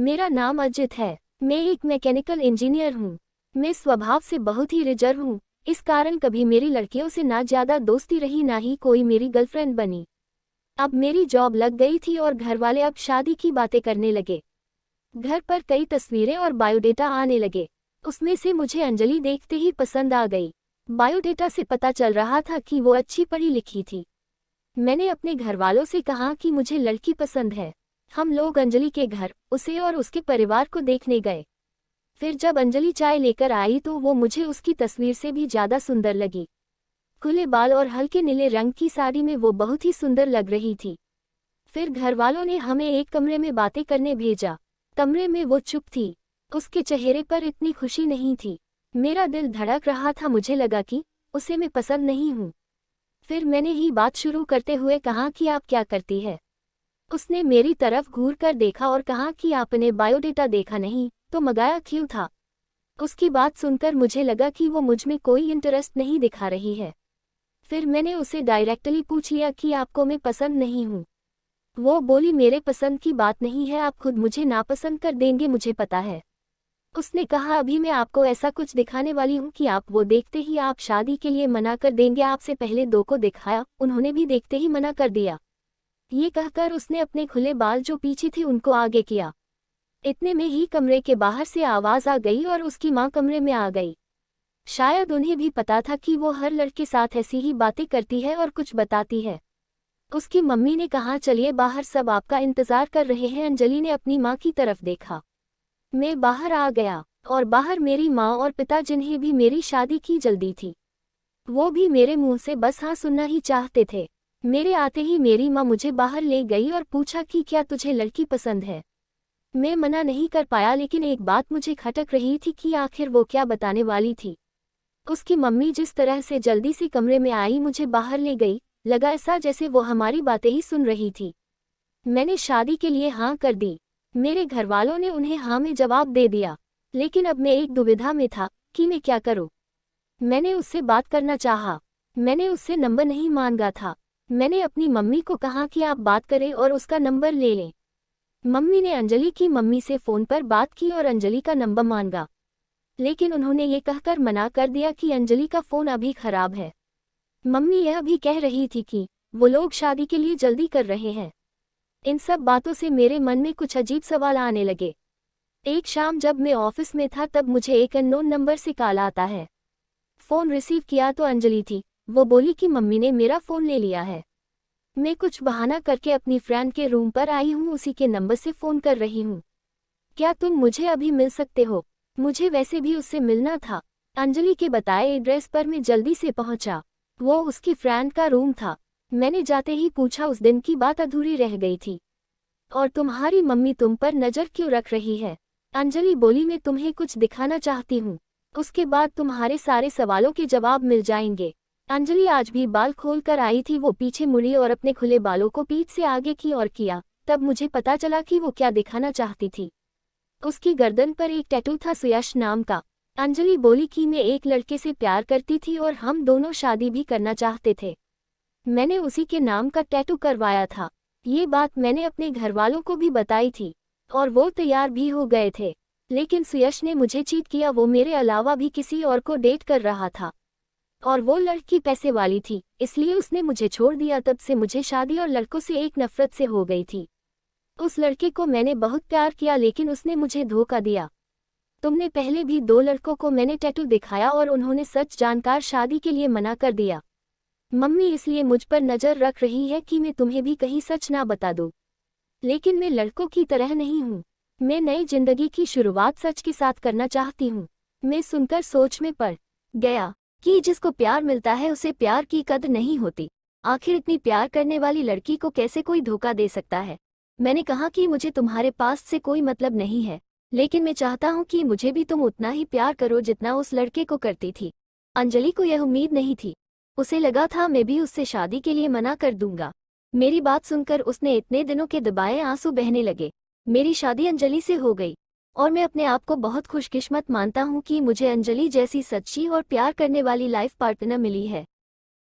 मेरा नाम अजित है। मैं एक मैकेनिकल इंजीनियर हूँ। मैं स्वभाव से बहुत ही रिजर्व हूँ, इस कारण कभी मेरी लड़कियों से ना ज़्यादा दोस्ती रही ना ही कोई मेरी गर्लफ्रेंड बनी। अब मेरी जॉब लग गई थी और घर वाले अब शादी की बातें करने लगे। घर पर कई तस्वीरें और बायोडेटा आने लगे। उसमें से मुझे अंजलि देखते ही पसंद आ गई। बायोडेटा से पता चल रहा था कि वो अच्छी पढ़ी लिखी थी। मैंने अपने घर वालों से कहा कि मुझे लड़की पसंद है। हम लोग अंजलि के घर, उसे और उसके परिवार को देखने गए। फिर जब अंजलि चाय लेकर आई तो वो मुझे उसकी तस्वीर से भी ज़्यादा सुंदर लगी। खुले बाल और हल्के नीले रंग की साड़ी में वो बहुत ही सुंदर लग रही थी। फिर घर वालों ने हमें एक कमरे में बातें करने भेजा। कमरे में वो चुप थी। उसके चेहरे पर इतनी खुशी नहीं थी। मेरा दिल धड़क रहा था। मुझे लगा कि उसे मैं पसंद नहीं हूँ। फिर मैंने ही बात शुरू करते हुए कहा कि आप क्या करती है। उसने मेरी तरफ घूर कर देखा और कहा कि आपने बायोडेटा देखा नहीं तो मंगाया क्यों था। उसकी बात सुनकर मुझे लगा कि वो मुझ में कोई इंटरेस्ट नहीं दिखा रही है। फिर मैंने उसे डायरेक्टली पूछ लिया कि आपको मैं पसंद नहीं हूँ। वो बोली मेरे पसंद की बात नहीं है, आप खुद मुझे नापसंद कर देंगे, मुझे पता है। उसने कहा अभी मैं आपको ऐसा कुछ दिखाने वाली हूँ कि आप वो देखते ही आप शादी के लिए मना कर देंगे। आपसे पहले दो को दिखाया, उन्होंने भी देखते ही मना कर दिया। ये कहकर उसने अपने खुले बाल जो पीछे थे उनको आगे किया। इतने में ही कमरे के बाहर से आवाज़ आ गई और उसकी माँ कमरे में आ गई। शायद उन्हें भी पता था कि वो हर लड़के साथ ऐसी ही बातें करती है और कुछ बताती है। उसकी मम्मी ने कहा चलिए बाहर, सब आपका इंतज़ार कर रहे हैं। अंजलि ने अपनी माँ की तरफ देखा। मैं बाहर आ गया और बाहर मेरी माँ और पिता, जिन्हें भी मेरी शादी की जल्दी थी, वो भी मेरे मुंह से बस हाँ सुनना ही चाहते थे। मेरे आते ही मेरी माँ मुझे बाहर ले गई और पूछा कि क्या तुझे लड़की पसंद है। मैं मना नहीं कर पाया, लेकिन एक बात मुझे खटक रही थी कि आखिर वो क्या बताने वाली थी। उसकी मम्मी जिस तरह से जल्दी से कमरे में आई, मुझे बाहर ले गई, लगा ऐसा जैसे वो हमारी बातें ही सुन रही थी। मैंने शादी के लिए हाँ कर दी। मेरे घर वालों ने उन्हें हाँ में जवाब दे दिया, लेकिन अब मैं एक दुविधा में था कि मैं क्या करूं। मैंने उससे बात करना चाहा। मैंने उससे नंबर नहीं मांगा था। मैंने अपनी मम्मी को कहा कि आप बात करें और उसका नंबर ले लें। मम्मी ने अंजलि की मम्मी से फ़ोन पर बात की और अंजलि का नंबर मांगा, लेकिन उन्होंने ये कहकर मना कर दिया कि अंजलि का फ़ोन अभी ख़राब है। मम्मी यह भी कह रही थी कि वो लोग शादी के लिए जल्दी कर रहे हैं। इन सब बातों से मेरे मन में कुछ अजीब सवाल आने लगे। एक शाम जब मैं ऑफिस में था तब मुझे एक अननोन नंबर से कॉल आता है। फ़ोन रिसीव किया तो अंजलि थी। वो बोली कि मम्मी ने मेरा फ़ोन ले लिया है। मैं कुछ बहाना करके अपनी फ्रेंड के रूम पर आई हूँ, उसी के नंबर से फ़ोन कर रही हूँ। क्या तुम मुझे अभी मिल सकते हो? मुझे वैसे भी उससे मिलना था। अंजलि के बताए एड्रेस पर मैं जल्दी से पहुँचा। वो उसकी फ्रेंड का रूम था। मैंने जाते ही पूछा उस दिन की बात अधूरी रह गई थी, और तुम्हारी मम्मी तुम पर नज़र क्यों रख रही है? अंजलि बोली मैं तुम्हें कुछ दिखाना चाहती हूँ, उसके बाद तुम्हारे सारे सवालों के जवाब मिल जाएंगे। अंजलि आज भी बाल खोल कर आई थी। वो पीछे मुड़ी और अपने खुले बालों को पीठ से आगे की ओर किया। तब मुझे पता चला कि वो क्या दिखाना चाहती थी। उसकी गर्दन पर एक टैटू था, सुयश नाम का। अंजलि बोली कि मैं एक लड़के से प्यार करती थी और हम दोनों शादी भी करना चाहते थे। मैंने उसी के नाम का टैटू करवाया था। ये बात मैंने अपने घर वालों को भी बताई थी और वो तैयार भी हो गए थे, लेकिन सुयश ने मुझे चीट किया। वो मेरे अलावा भी किसी और को डेट कर रहा था और वो लड़की पैसे वाली थी, इसलिए उसने मुझे छोड़ दिया। तब से मुझे शादी और लड़कों से एक नफरत से हो गई थी। उस लड़के को मैंने बहुत प्यार किया, लेकिन उसने मुझे धोखा दिया। तुमने पहले भी दो लड़कों को मैंने टैटू दिखाया और उन्होंने सच जानकर शादी के लिए मना कर दिया। मम्मी इसलिए मुझ पर नज़र रख रही है कि मैं तुम्हें भी कहीं सच ना बता दूं। लेकिन मैं लड़कों की तरह नहीं हूँ। मैं नई जिंदगी की शुरुआत सच के साथ करना चाहती हूँ। मैं सुनकर सोच में पड़ गया कि जिसको प्यार मिलता है उसे प्यार की कदर नहीं होती। आखिर इतनी प्यार करने वाली लड़की को कैसे कोई धोखा दे सकता है? मैंने कहा कि मुझे तुम्हारे पास से कोई मतलब नहीं है, लेकिन मैं चाहता हूँ कि मुझे भी तुम उतना ही प्यार करो जितना उस लड़के को करती थी। अंजलि को यह उम्मीद नहीं थी। उसे लगा था मैं भी उससे शादी के लिए मना कर दूंगा। मेरी बात सुनकर उसने इतने दिनों के दबाए आंसू बहने लगे। मेरी शादी अंजलि से हो गई और मैं अपने आप को बहुत खुशकिस्मत मानता हूँ कि मुझे अंजलि जैसी सच्ची और प्यार करने वाली लाइफ पार्टनर मिली है।